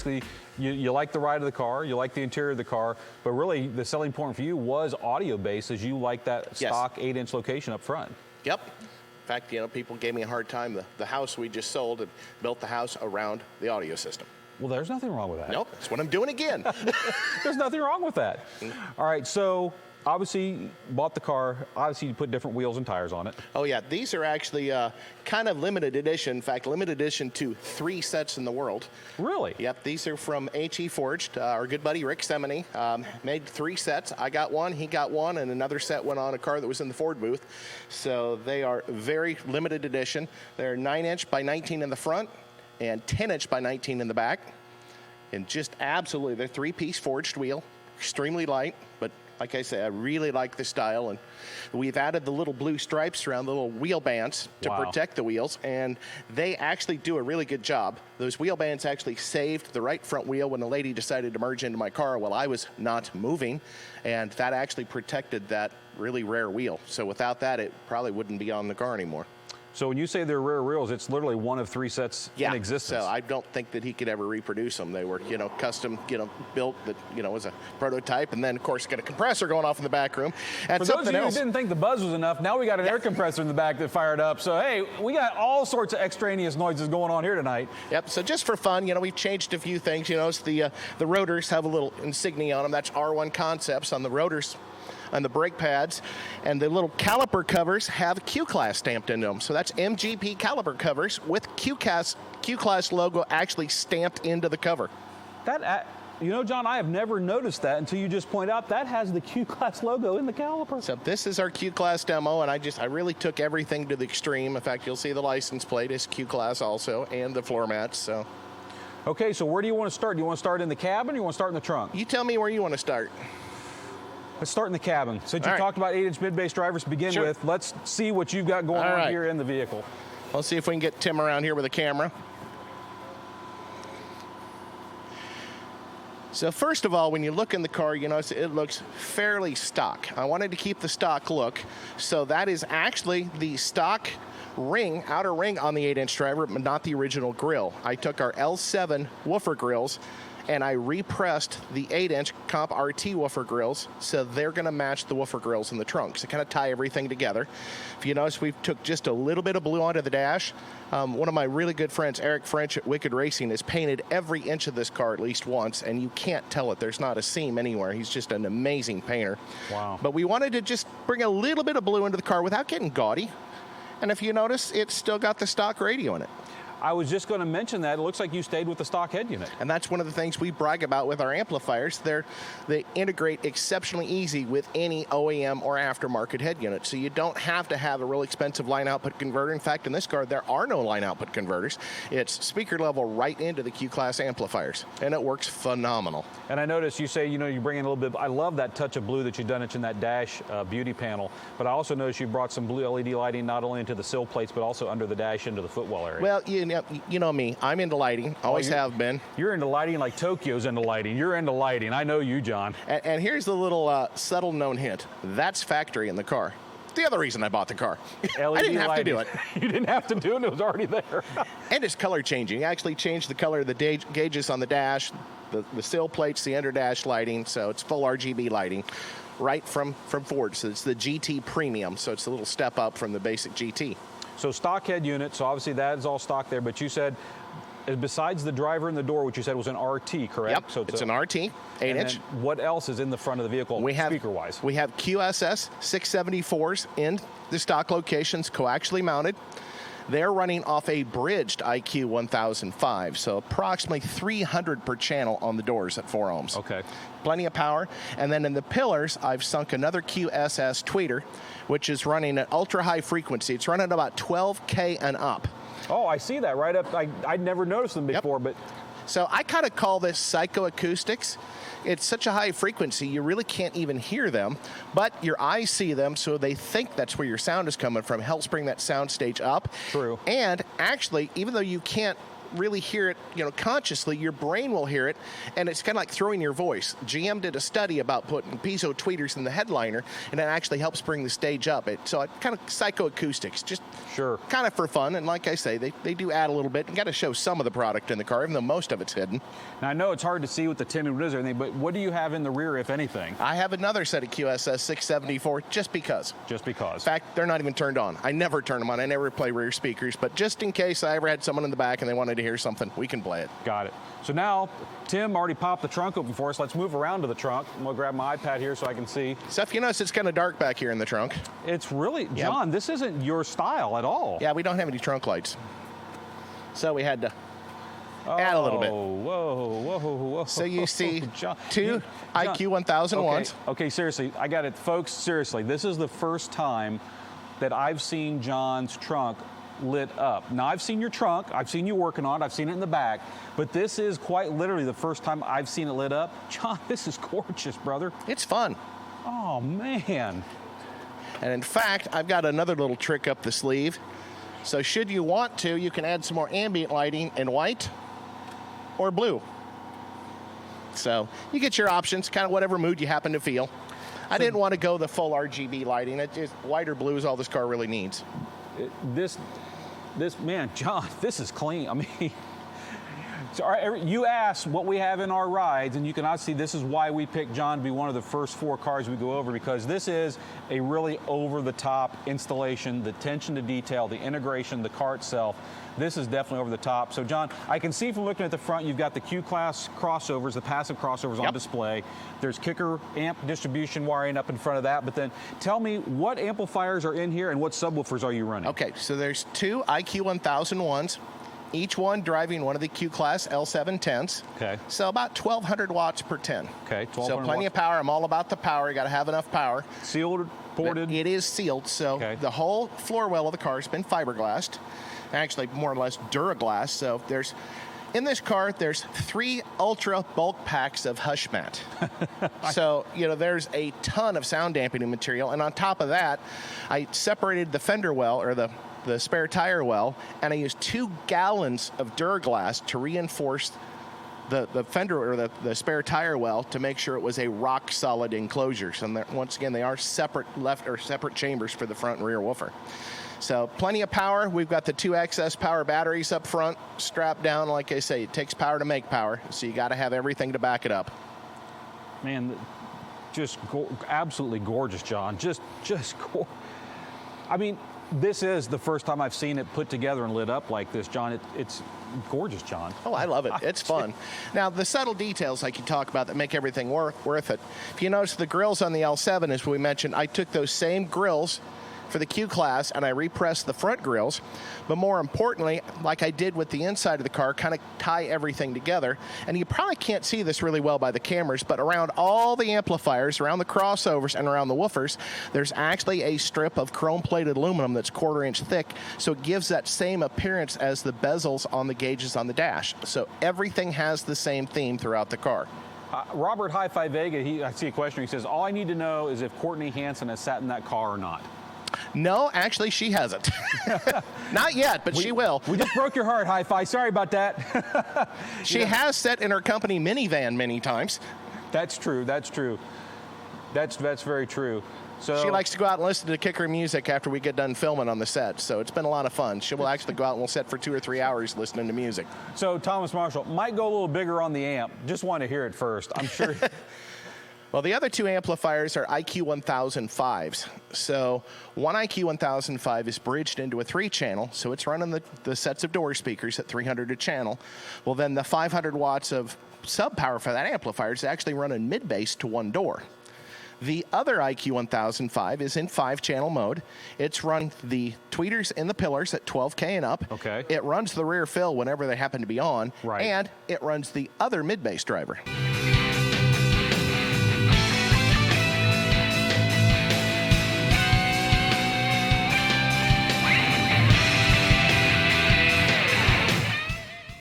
basically, you like the ride of the car, you like the interior of the car, but really the selling point for you was audio-based, as you like that stock 8-inch location up front. Yep. In fact, people gave me a hard time. The house we just sold and built the house around the audio system. Well, there's nothing wrong with that. Nope, that's what I'm doing again. There's nothing wrong with that. All right, so obviously you bought the car. Obviously you put different wheels and tires on it. Oh yeah, these are actually kind of limited edition. In fact, limited edition to 3 sets in the world. Really? Yep, these are from HE Forged. Our good buddy Rick Semeny made 3 sets. I got one, he got one, and another set went on a car that was in the Ford booth. So they are very limited edition. They're 9-inch by 19 in the front and 10-inch by 19 in the back. And just absolutely, they're 3-piece forged wheel, extremely light, but like I say, I really like the style, and we've added the little blue stripes around the little wheel bands to protect the wheels, and they actually do a really good job. Those wheel bands actually saved the right front wheel when a lady decided to merge into my car while I was not moving, and that actually protected that really rare wheel. So without that, it probably wouldn't be on the car anymore. So when you say they're rare wheels, it's literally one of 3 sets in existence. So I don't think that he could ever reproduce them. They were, custom, built that, was a prototype, and then of course got a compressor going off in the back room. And for those of you who didn't think the buzz was enough, now we got an air compressor in the back that fired up. So hey, we got all sorts of extraneous noises going on here tonight. Yep. So just for fun, we've changed a few things. The rotors have a little insignia on them. That's R1 Concepts on the rotors and the brake pads, and the little caliper covers have Q-Class stamped into them. So that's MGP caliper covers with Q-Class logo actually stamped into the cover. That, John, I have never noticed that until you just point out that has the Q-Class logo in the caliper. So this is our Q-Class demo, and I really took everything to the extreme. In fact, you'll see the license plate is Q-Class also, and the floor mats. So. Okay, so where do you want to start? Do you want to start in the cabin, or you want to start in the trunk? You tell me where you want to start. Let's start in the cabin. Since you talked about 8-inch mid-base drivers to begin with, let's see what you've got going on here in the vehicle. Let's see if we can get Tim around here with a camera. So first of all, when you look in the car, it looks fairly stock. I wanted to keep the stock look. So that is actually the stock ring, outer ring on the 8-inch driver, but not the original grill. I took our L7 woofer grills and I repressed the 8-inch Comp RT woofer grills, so they're going to match the woofer grills in the trunk. So kind of tie everything together. If you notice, we took just a little bit of blue onto the dash. One of my really good friends, Eric French at Wicked Racing, has painted every inch of this car at least once, and you can't tell it. There's not a seam anywhere. He's just an amazing painter. Wow. But we wanted to just bring a little bit of blue into the car without getting gaudy. And if you notice, it's still got the stock radio in it. I was just going to mention that. It looks like you stayed with the stock head unit. And that's one of the things we brag about with our amplifiers. They integrate exceptionally easy with any OEM or aftermarket head unit. So you don't have to have a real expensive line output converter. In fact, in this car, there are no line output converters. It's speaker level right into the Q-Class amplifiers. And it works phenomenal. And I noticed you say, you bring in a little bit, I love that touch of blue that you've done in that dash beauty panel. But I also noticed you brought some blue LED lighting not only into the sill plates, but also under the dash into the footwell area. Well, you know me. I'm into lighting. Always have been. You're into lighting like Tokyo's into lighting. You're into lighting. I know you, John. And here's the little subtle known hint. That's factory in the car. The other reason I bought the car. LED I didn't have to do it. You didn't have to do it. It was already there. And it's color changing. You actually changed the color of the gauges on the dash, the sill plates, the under dash lighting. So it's full RGB lighting. Right from Ford. So it's the GT Premium. So it's a little step up from the basic GT. So stock head unit, so obviously that is all stock there, but you said, besides the driver and the door, which you said was an RT, correct? Yep, so it's an RT, 8-inch. What else is in the front of the vehicle, speaker-wise? We have QSS 674s in the stock locations, coaxially mounted. They're running off a bridged IQ 1005, so approximately 300 per channel on the doors at 4 ohms. Okay. Plenty of power. And then in the pillars, I've sunk another QSS tweeter, which is running at ultra high frequency. It's running about 12K and up. Oh, I see that right up. I'd never noticed them before, but. So I kind of call this psychoacoustics. It's such a high frequency, you really can't even hear them, but your eyes see them, so they think that's where your sound is coming from. Helps bring that sound stage up. True. And actually, even though you can't really hear it, consciously. Your brain will hear it, and it's kind of like throwing your voice. GM did a study about putting piezo tweeters in the headliner, and it actually helps bring the stage up. So it kind of psychoacoustics, just kind of for fun. And like I say, they do add a little bit. You got to show some of the product in the car, even though most of it's hidden. Now, I know it's hard to see with the Timmy Rizzo or anything, but what do you have in the rear, if anything? I have another set of QSS 674 just because. Just because. In fact, they're not even turned on. I never turn them on. I never play rear speakers, but just in case I ever had someone in the back and they wanted to hear something, we can play it. Got it. So now, Tim already popped the trunk open for us. Let's move around to the trunk. I'm going to grab my iPad here so I can see. Seth, you notice it's kind of dark back here in the trunk. It's really, John, this isn't your style at all. Yeah, we don't have any trunk lights. So we had to add a little bit. Whoa. So you see John, two IQ 1001s. Okay, seriously, I got it. Folks, seriously, this is the first time that I've seen John's trunk lit up. Now, I've seen your trunk. I've seen you working on it. I've seen it in the back. But this is quite literally the first time I've seen it lit up. John, this is gorgeous, brother. It's fun. Oh, man. And in fact, I've got another little trick up the sleeve. So should you want to, you can add some more ambient lighting in white or blue. So you get your options, kind of whatever mood you happen to feel. I didn't want to go the full RGB lighting. It just white or blue is all this car really needs. This man, John, this is clean. I mean, so you asked what we have in our rides, and you can see this is why we picked John to be one of the first 4 cars we go over, because this is a really over-the-top installation, the attention to detail, the integration, the car itself. This is definitely over the top. So, John, I can see from looking at the front, you've got the Q-Class crossovers, the passive crossovers on display. There's KICKER amp distribution wiring up in front of that. But then tell me, what amplifiers are in here and what subwoofers are you running? Okay, so there's 2 IQ 1001s, each one driving one of the Q-Class L710s. Okay. So about 1,200 watts per 10. Okay, 1,200 So plenty of power. I'm all about the power. You got to have enough power. Sealed, ported? It is sealed, so the whole floor well of the car has been fiberglassed. Actually, more or less Duraglass. So in this car, there's 3 ultra bulk packs of hush mat. So, there's a ton of sound dampening material. And on top of that, I separated the fender well, or the spare tire well, and I used 2 gallons of Duraglass to reinforce the fender or the spare tire well to make sure it was a rock solid enclosure. So once again, they are separate separate chambers for the front and rear woofer. So plenty of power. We've got the 2 excess power batteries up front, strapped down. Like I say, it takes power to make power, so you got to have everything to back it up. Man, just absolutely gorgeous, John. I mean, this is the first time I've seen it put together and lit up like this, John. It's gorgeous, John. Oh, I love it. It's fun. Now, the subtle details like you talk about that make everything worth it. If you notice the grills on the L7, as we mentioned, I took those same grills for the Q-Class, and I repressed the front grills. But more importantly, like I did with the inside of the car, kind of tie everything together. And you probably can't see this really well by the cameras, but around all the amplifiers, around the crossovers, and around the woofers, there's actually a strip of chrome-plated aluminum that's 1/4 inch thick, so it gives that same appearance as the bezels on the gauges on the dash. So everything has the same theme throughout the car. Robert Hi-Fi Vega, I see a question. He says, all I need to know is if Courtney Hanson has sat in that car or not. No, actually, she hasn't. Not yet, but she will. We just broke your heart, Hi-Fi. Sorry about that. She has sat in her company minivan many times. That's true. That's true. That's very true. So she likes to go out and listen to KICKER music after we get done filming on the set. So it's been a lot of fun. She will actually go out and we'll sit for 2 or 3 hours listening to music. So Thomas Marshall might go a little bigger on the amp. Just want to hear it first. I'm sure. Well, the other 2 amplifiers are IQ 1005s. So one IQ 1005 is bridged into a 3-channel, so it's running the sets of door speakers at 300 a channel. Well, then the 500 watts of sub power for that amplifier is actually running mid-bass to 1 door. The other IQ 1005 is in 5-channel mode. It's run the tweeters in the pillars at 12K and up. Okay. It runs the rear fill whenever they happen to be on. Right. And it runs the other mid-bass driver.